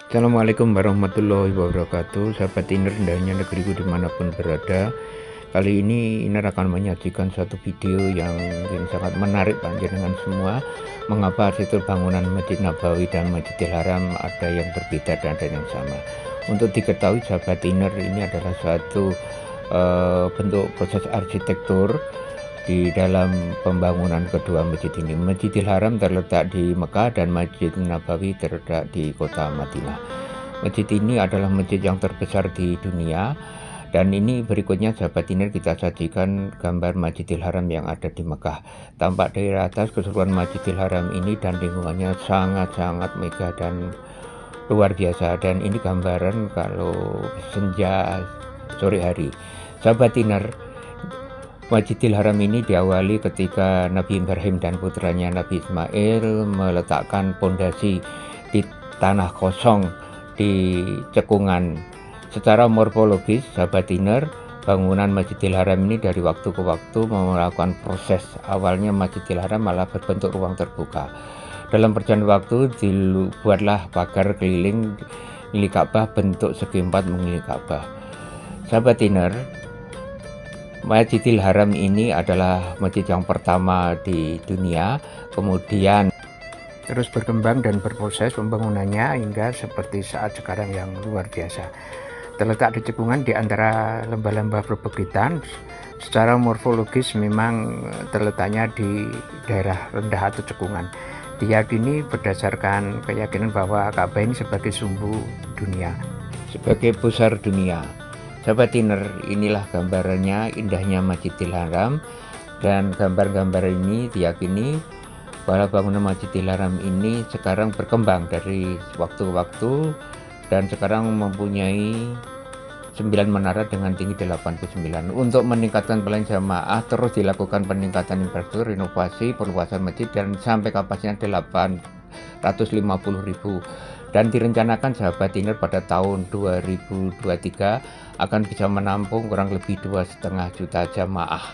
Assalamualaikum warahmatullahi wabarakatuh. Sahabat Iner indahnya negeriku dimanapun berada. Kali ini Iner akan menyajikan satu video yang mungkin sangat menarik panjenengan semua. Mengapa arsitektur bangunan Masjid Nabawi dan Masjidil Haram ada yang berbeda dan ada yang sama. Untuk diketahui sahabat Iner, ini adalah suatu bentuk proses arsitektur di dalam pembangunan kedua masjid ini. Masjidil Haram terletak di Mekah dan Masjid Nabawi terletak di kota Madinah. Masjid ini adalah masjid yang terbesar di dunia, dan ini berikutnya sahabat Iner kita sajikan gambar Masjidil Haram yang ada di Mekah. Tampak dari atas keseluruhan Masjidil Haram ini dan lingkungannya sangat-sangat megah dan luar biasa, dan ini gambaran kalau senja sore hari. Sahabat Iner, Masjidil Haram ini diawali ketika Nabi Ibrahim dan putranya Nabi Ismail meletakkan pondasi di tanah kosong di cekungan. Secara morfologis, sahabat Iner, bangunan Masjidil Haram ini dari waktu ke waktu melakukan proses. Awalnya Masjidil Haram malah berbentuk ruang terbuka. Dalam perjalanan waktu dibuatlah pagar keliling milik Ka'bah bentuk segi empat mengelilingi Ka'bah. Sahabat Iner, Masjidil Haram ini adalah masjid yang pertama di dunia, kemudian terus berkembang dan berproses pembangunannya hingga seperti saat sekarang yang luar biasa. Terletak di cekungan di antara lembah-lembah perbukitan. Secara morfologis memang terletaknya di daerah rendah atau cekungan. Diyakini berdasarkan keyakinan bahwa Ka'bah ini sebagai sumbu dunia, sebagai pusar dunia. Sahabat Iner, inilah gambarannya indahnya Masjidil Haram, dan gambar-gambar ini diyakini bahwa bangunan Masjidil Haram ini sekarang berkembang dari waktu ke waktu dan sekarang mempunyai 9 menara dengan tinggi 89. Untuk meningkatkan pelayanan jamaah terus dilakukan peningkatan infrastruktur, renovasi, perluasan masjid dan sampai kapasitasnya 850.000, dan direncanakan sahabat Iner pada tahun 2023 akan bisa menampung kurang lebih 2,5 juta jamaah.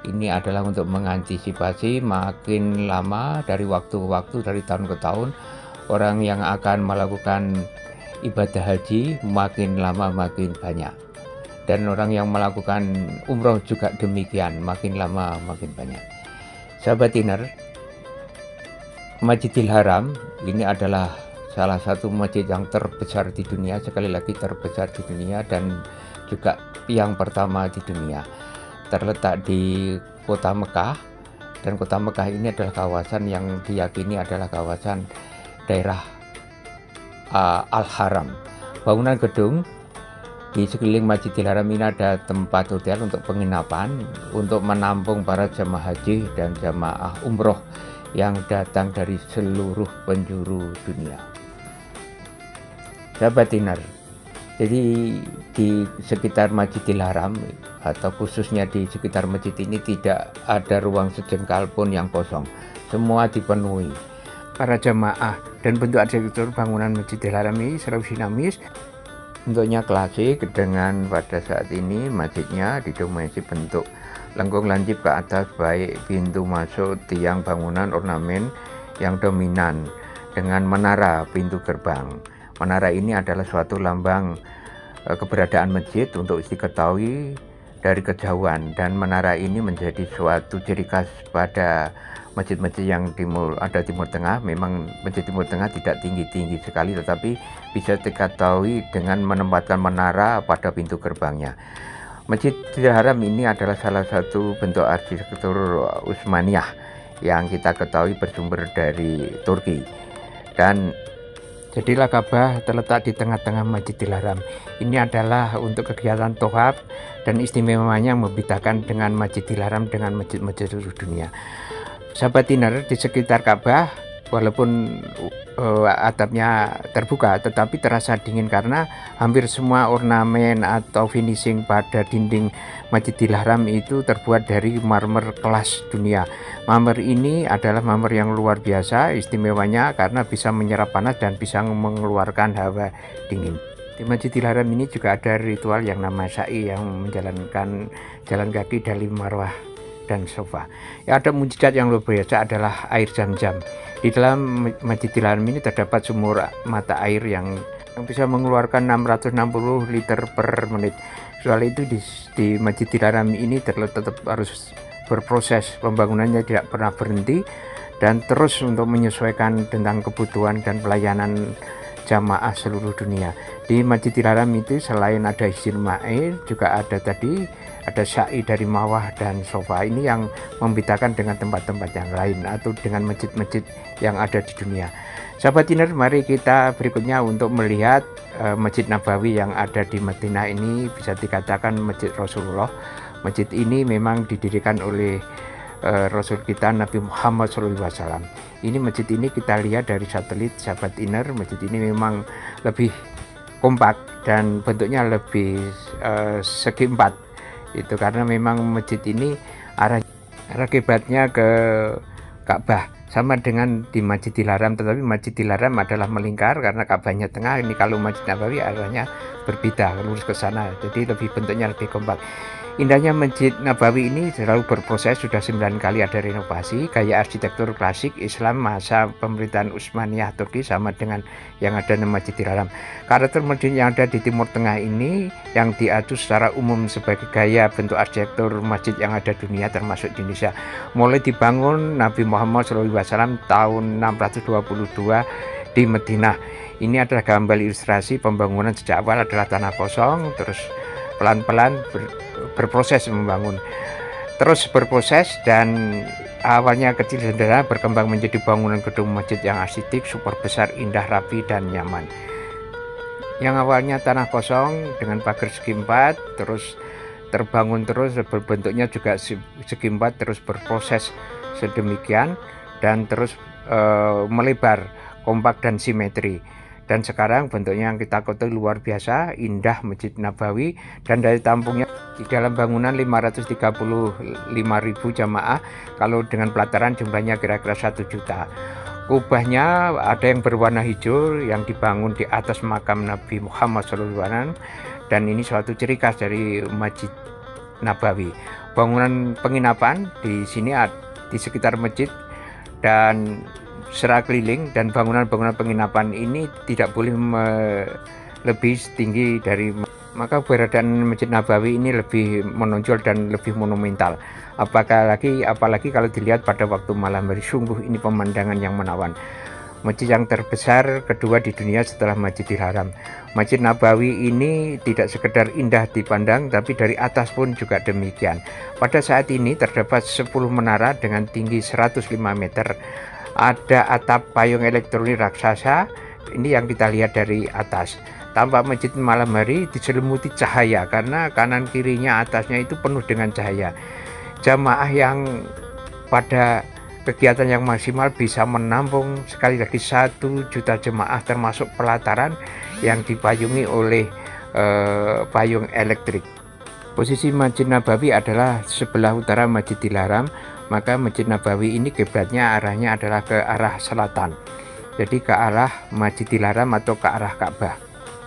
Ini adalah untuk mengantisipasi makin lama dari waktu ke waktu, dari tahun ke tahun, orang yang akan melakukan ibadah haji makin lama makin banyak, dan orang yang melakukan umroh juga demikian, makin lama makin banyak. Sahabat Iner, Masjidil Haram ini adalah salah satu masjid yang terbesar di dunia, sekali lagi terbesar di dunia, dan juga yang pertama di dunia. Terletak di kota Mekah, dan kota Mekah ini adalah kawasan yang diyakini adalah kawasan daerah Al-Haram. Bangunan gedung di sekeliling Masjidil Haram ini ada tempat hotel untuk penginapan untuk menampung para jemaah haji dan jemaah umroh yang datang dari seluruh penjuru dunia. Sahabat Iner, jadi di sekitar Masjidil Haram atau khususnya di sekitar masjid ini tidak ada ruang sejengkal pun yang kosong. Semua dipenuhi para jamaah, dan bentuk arsitektur bangunan Masjidil Haram ini selalu dinamis. Bentuknya klasik, dengan pada saat ini masjidnya didominasi bentuk lengkung lancip ke atas, baik pintu masuk, tiang bangunan, ornamen yang dominan dengan menara pintu gerbang. Menara ini adalah suatu lambang keberadaan masjid untuk diketahui dari kejauhan, dan menara ini menjadi suatu ciri khas pada masjid-masjid yang ada Timur Tengah. Memang masjid Timur Tengah tidak tinggi-tinggi sekali, tetapi bisa diketahui dengan menempatkan menara pada pintu gerbangnya. Masjidil Haram ini adalah salah satu bentuk arsitektur Utsmaniyah yang kita ketahui bersumber dari Turki, dan jadilah Ka'bah terletak di tengah-tengah Masjidil Haram. Ini adalah untuk kegiatan tawaf, dan istimewanya membedakan dengan Masjidil Haram dengan masjid-masjid seluruh dunia. Sahabat Iner, di sekitar Ka'bah walaupun atapnya terbuka, tetapi terasa dingin karena hampir semua ornamen atau finishing pada dinding Masjidil Haram itu terbuat dari marmer kelas dunia. Marmer ini adalah marmer yang luar biasa, istimewanya karena bisa menyerap panas dan bisa mengeluarkan hawa dingin. Di Masjidil Haram ini juga ada ritual yang namanya sa'i, yang menjalankan jalan kaki dari Marwah dan Sofa. Ya, ada mujizat yang luar biasa adalah air Zam-Zam. Di dalam Masjid Haram ini terdapat sumur mata air yang bisa mengeluarkan 660 liter per menit. Soal itu di Masjid Haram ini tetap harus berproses, pembangunannya tidak pernah berhenti dan terus untuk menyesuaikan tentang kebutuhan dan pelayanan jamaah seluruh dunia. Di Masjidil Haram itu selain ada izin ma'il, juga ada syai dari Mawah dan Sofa. Ini yang membedakan dengan tempat-tempat yang lain atau dengan masjid-masjid yang ada di dunia. Sahabat Tiner, mari kita berikutnya untuk melihat Masjid Nabawi yang ada di Madinah. Ini bisa dikatakan Masjid Rasulullah. Masjid ini memang didirikan oleh Rasul kita Nabi Muhammad SAW. Ini masjid ini kita lihat dari satelit, sahabat Inner. Masjid ini memang lebih kompak dan bentuknya lebih segi empat. Itu karena memang masjid ini arah kiblatnya ke Ka'bah, sama dengan di Masjidil Haram, tetapi Masjidil Haram adalah melingkar karena Ka'bahnya tengah. Ini kalau Masjid Nabawi arahnya berbeda, lurus ke sana, jadi bentuknya lebih kompak. Indahnya Masjid Nabawi ini selalu berproses, sudah 9 kali ada renovasi. Gaya arsitektur klasik Islam masa pemerintahan Utsmaniyah Turki sama dengan yang ada di Masjidil Haram. Karakter masjid yang ada di Timur Tengah ini yang diadu secara umum sebagai gaya bentuk arsitektur masjid yang ada di dunia termasuk di Indonesia. Mulai dibangun Nabi Muhammad SAW tahun 622 di Madinah. Ini adalah gambar ilustrasi pembangunan sejak awal adalah tanah kosong, terus pelan-pelan berproses membangun, terus berproses, dan awalnya kecil sederhana berkembang menjadi bangunan gedung masjid yang arsitek, super besar, indah, rapi, dan nyaman. Yang awalnya tanah kosong dengan pagar segi empat, terus terbangun terus berbentuknya juga segi empat, terus berproses sedemikian dan terus melebar, kompak dan simetri. Dan sekarang bentuknya yang kita ketahui luar biasa indah Masjid Nabawi, dan dari tampungnya di dalam bangunan 535.000 jamaah, kalau dengan pelataran jumlahnya kira-kira 1 juta. Kubahnya ada yang berwarna hijau yang dibangun di atas makam Nabi Muhammad SAW, dan ini suatu ciri khas dari Masjid Nabawi. Bangunan penginapan di sini di sekitar masjid dan secara keliling, dan bangunan-bangunan penginapan ini tidak boleh lebih tinggi dari, maka keberadaan Masjid Nabawi ini lebih menonjol dan lebih monumental. Apalagi kalau dilihat pada waktu malam hari, sungguh ini pemandangan yang menawan. Masjid yang terbesar kedua di dunia setelah Masjidil Haram. Masjid Nabawi ini tidak sekedar indah dipandang, tapi dari atas pun juga demikian. Pada saat ini terdapat 10 menara dengan tinggi 105 meter. Ada atap payung elektronik raksasa, ini yang kita lihat dari atas. Tampak masjid malam hari diselimuti cahaya karena kanan kirinya atasnya itu penuh dengan cahaya. Jamaah yang pada kegiatan yang maksimal bisa menampung sekali lagi 1 juta jemaah, termasuk pelataran yang dipayungi oleh payung elektrik. Posisi Masjid Nabawi adalah sebelah utara Masjidil Haram, maka Masjid Nabawi ini kiblatnya arahnya adalah ke arah selatan, jadi ke arah Masjidil Haram atau ke arah Ka'bah.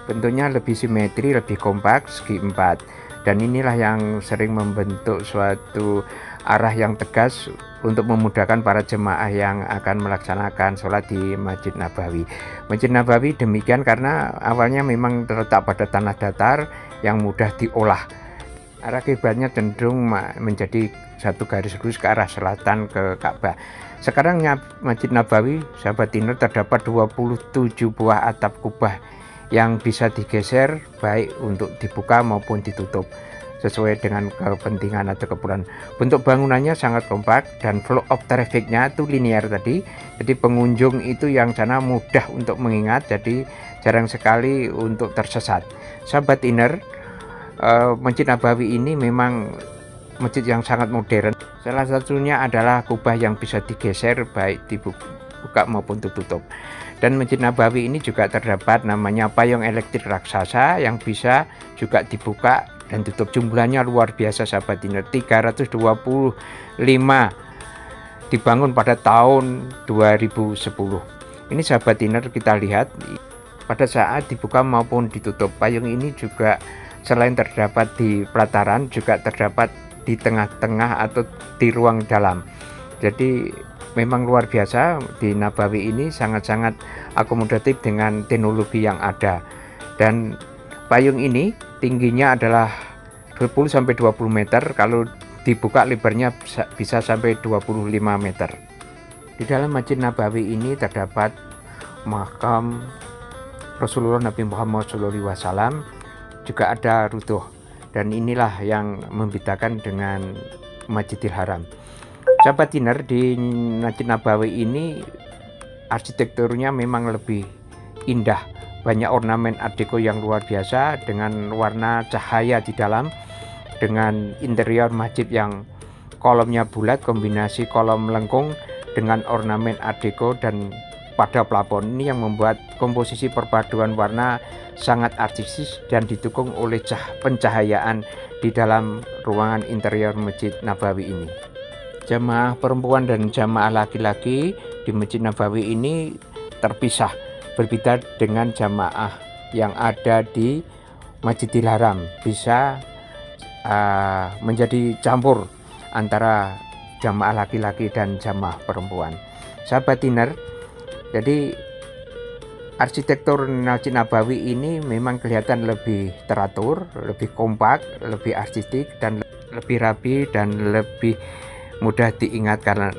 Bentuknya lebih simetri, lebih kompak, segi empat, dan inilah yang sering membentuk suatu arah yang tegas untuk memudahkan para jemaah yang akan melaksanakan sholat di Masjid Nabawi. Masjid Nabawi demikian karena awalnya memang terletak pada tanah datar yang mudah diolah. Arah kiblatnya cenderung menjadi satu garis lurus ke arah selatan ke Ka'bah. Sekarang Masjid Nabawi, sahabat Tiner, terdapat 27 buah atap kubah yang bisa digeser baik untuk dibuka maupun ditutup sesuai dengan kepentingan atau keperluan. Bentuk bangunannya sangat kompak dan flow of trafficnya itu linear tadi. Jadi pengunjung itu yang sana mudah untuk mengingat, jadi jarang sekali untuk tersesat. Sahabat Tiner, Masjid Nabawi ini memang masjid yang sangat modern. Salah satunya adalah kubah yang bisa digeser baik dibuka maupun ditutup. Dan Masjid Nabawi ini juga terdapat namanya payung elektrik raksasa yang bisa juga dibuka dan tutup. Jumlahnya luar biasa, sahabat Tiner, 325, dibangun pada tahun 2010. Ini sahabat Tiner, kita lihat pada saat dibuka maupun ditutup. Payung ini juga selain terdapat di pelataran, juga terdapat di tengah-tengah atau di ruang dalam. Jadi memang luar biasa. Di Nabawi ini sangat-sangat akomodatif dengan teknologi yang ada. Dan payung ini tingginya adalah 10-20 meter, kalau dibuka lebarnya bisa sampai 25 meter. Di dalam Masjid Nabawi ini terdapat makam Rasulullah Nabi Muhammad SAW, juga ada rutuh, dan inilah yang membedakan dengan Masjidil Haram. Sahabat Dinner, di Masjid Nabawi ini arsitekturnya memang lebih indah, banyak ornamen art deco yang luar biasa dengan warna cahaya di dalam, dengan interior masjid yang kolomnya bulat, kombinasi kolom lengkung dengan ornamen art deco dan pada plafon. Ini yang membuat komposisi perpaduan warna sangat artistis dan didukung oleh pencahayaan di dalam ruangan interior Masjid Nabawi ini. Jamaah perempuan dan jamaah laki-laki di Masjid Nabawi ini terpisah, berbeda dengan jamaah yang ada di Masjidil Haram, bisa menjadi campur antara jamaah laki-laki dan jamaah perempuan. Sahabat Dinner, jadi arsitektur Masjid Nabawi ini memang kelihatan lebih teratur, lebih kompak, lebih artistik, dan lebih rapi, dan lebih mudah diingat karena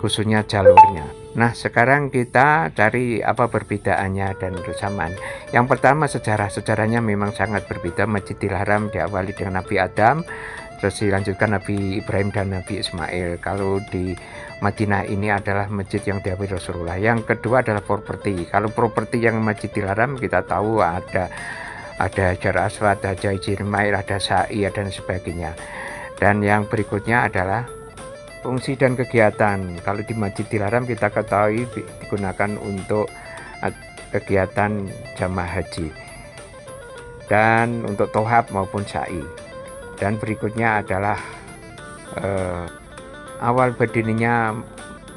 khususnya jalurnya. Nah, sekarang kita cari apa perbedaannya dan kesamaan. Yang pertama, sejarahnya memang sangat berbeda. Masjidil Haram diawali dengan Nabi Adam, terus dilanjutkan Nabi Ibrahim dan Nabi Ismail. Kalau di Madinah ini adalah masjid yang diawali Rasulullah. Yang kedua adalah properti. Kalau properti yang Masjidil Haram kita tahu ada Hajar Aswad, ada Ismail, ada Sa'i, dan sebagainya. Dan yang berikutnya adalah fungsi dan kegiatan. Kalau di Masjidil Haram kita ketahui digunakan untuk kegiatan jamaah haji dan untuk tohab maupun sa'i. Dan berikutnya adalah awal berdirinya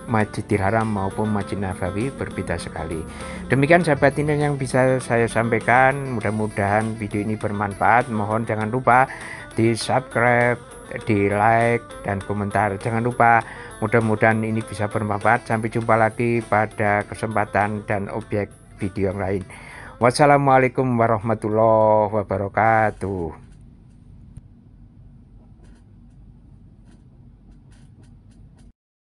Masjidil Haram maupun Masjid Nabawi berbeda sekali. Demikian sahabat ini yang bisa saya sampaikan. Mudah-mudahan video ini bermanfaat. Mohon jangan lupa di subscribe, di like, dan komentar. Jangan lupa, mudah-mudahan ini bisa bermanfaat. Sampai jumpa lagi pada kesempatan dan objek video yang lain. Wassalamualaikum warahmatullahi wabarakatuh.